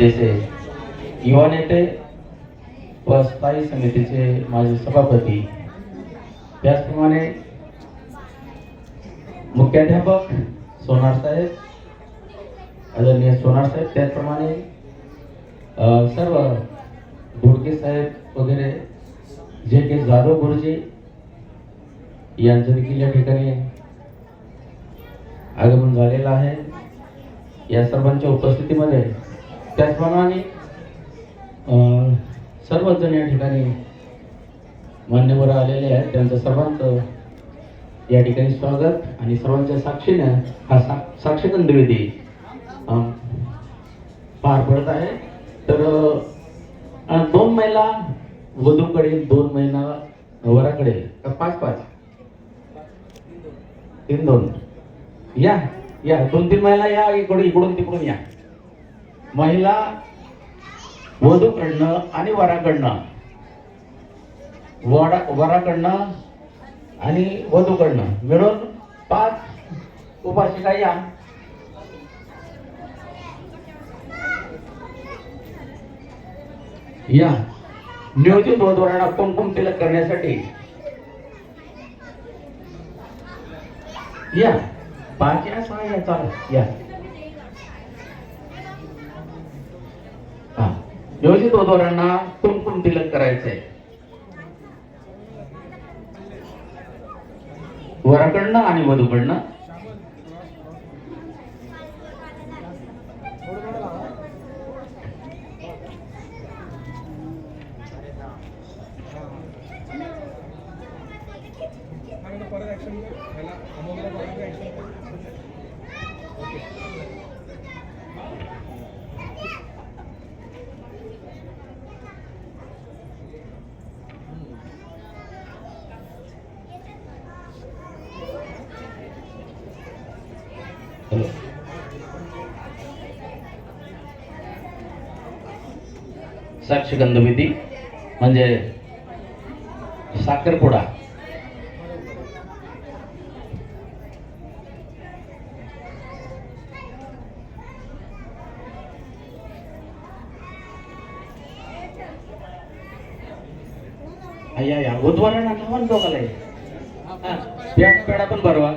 जसे युवा नेते व स्थायी समितीचे माजी सभापती, त्याचप्रमाणे मुख्याध्यापक सोनार साहेब, आदरणीय सोनार साहेब, त्याचप्रमाणे सर्व बोडके साहेब वगैरे जे के जाधव गुरुजी यांचं देखील या ठिकाणी आगमन झालेलं आहे. या सर्वांच्या उपस्थितीमध्ये त्याचप्रमाणे सर्वच जण या ठिकाणी मान्यवर आलेले आहेत. त्यांचं सर्वांचं या ठिकाणी स्वागत आणि सर्वांच्या साक्षीने हा साक्षगंध विधी पार पडत आहे. तर 2 महिला वधूकडे, 2 महिला वराकडे, 5-5 3-2 या 2-3 महिला या, इकडून तिकडून या. महिला वधूकडनं आणि वराकडनं, वराकडनं आणि वधूकडनं मिळून 5 उपासिका या. या नियोजित वधूवरांना कुमकुम तिलक करण्यासाठी या. 5 या, 6 या, चालू या. नियोजित वधूवरांना कुमकुम तिलक करायचंय. वराकडनं आणि वधूकडनं. साक्षगंध विधी म्हणजे साखरपुडा. या बुधवारांना नावान दोघाला पेढा पण भरवा,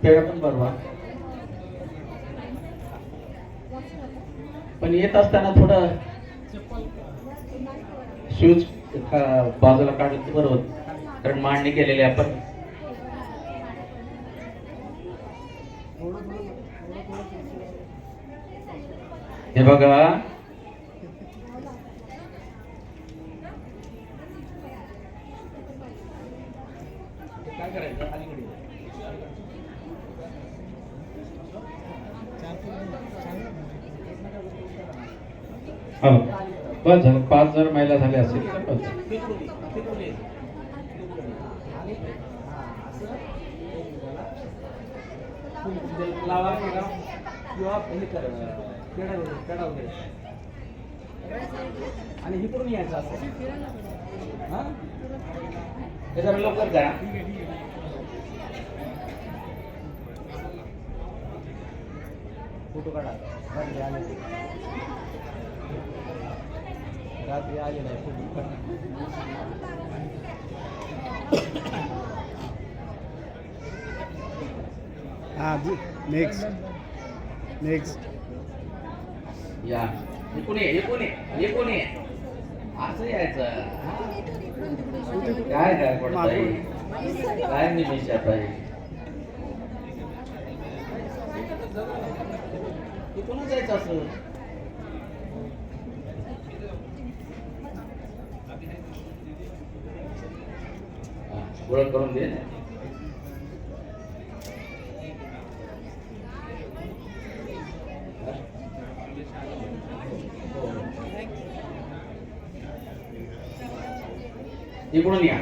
पेढा पण भरवा. पण येत असताना थोडं शूज बाजूला काढलं बरं होत, कारण मांडणी केलेली आपण. हे बघा, काय करायचं अलीकडे बस झालं. 5 जर महिला झाल्या असेल तर बस. आणि हे करून यायचं असं हे जरा लवकर करा. फोटो काढा. रात्री आले नाही फोटो काढा. नेक्स्ट या. एकूण असं यायचं. काय पडतंय, काय निमिषात आहे. कोण जायचं असं ओळख करून दे. इकडून या.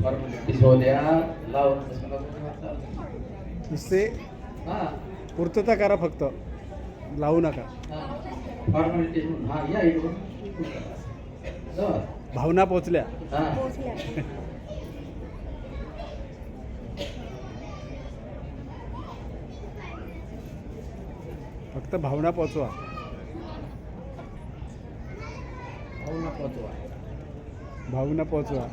फॉर्मॅलिटीज होऊ द्या. लावून बसू नका. नुसते हा पूर्तता करा फक्त, लावू नका. फॉर्मॅलिटीज म्हणून हा या इकडून. जाऊ. भावना पोचल्या. हा फक्त भावना पोचवा. भावना पोचवा. भावना पोचवा.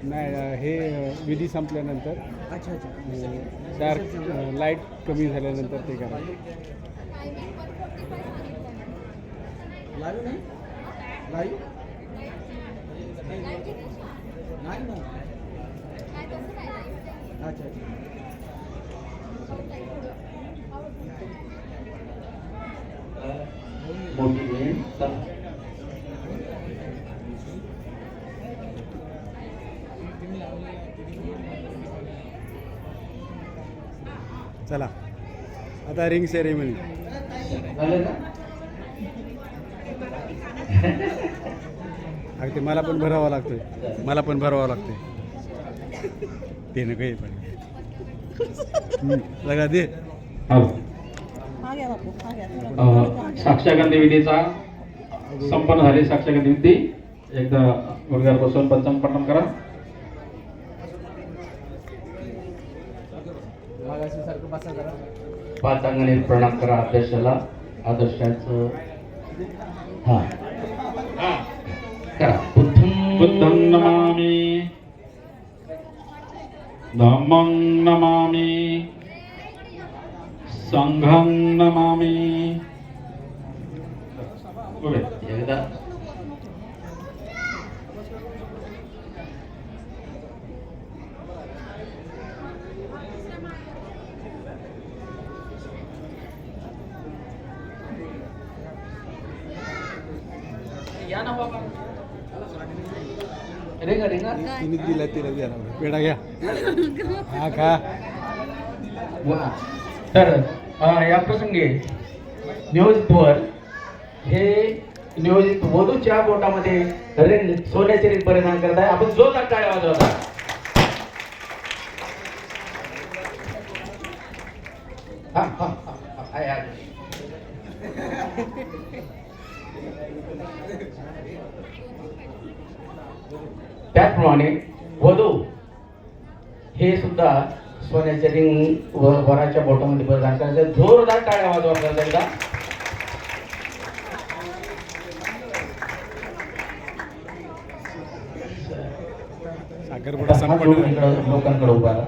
नाही नाही, हे विधी संपल्यानंतर अच्छा अच्छा डार्क लाईट कमी झाल्यानंतर ते करा. लाईव्ह नाही लाईव्ह नाही ना. अच्छा मोठी बहीण चला आता रिंग सेरेमनी. झालं का? अगदी मला पण भरावा लागतोय, मला पण भरावा लागतोय. ते नको हे पण लगा दे. साक्षागंधी विधीचा संपन्न झाली. साक्षागंधी विधी एकदा गुडघ्यावर बसून पंचांग करा. पाच अंगाने प्रणाम करा आदर्शाला. आदर्शाचं हा करा. बुद्धं नमामि, धम्मं नमामि, संघं नमामि. एकदा या ना बाबा. रेंगा रेंगा तिने दिला, तिला द्यायला पेढा घ्या. हा खा. तर या प्रसंगी नियोजित वर हे नियोजित वधूच्या बोटामध्ये रिंग, सोन्याचे रिंग परिधान करत आहे. आपण जोरदार टाळ्या वाजवता. हा हा हा आहे आहे. त्याचप्रमाणे वधू हे सुद्धा सोन्याचे रिंग वराच्या बोटामध्ये परिधान करायचं. जोरदार टाळ्या वाजवा आपल्याला एकदा. साखरपुडा संपन्न. लोकांकडे उभा राहा.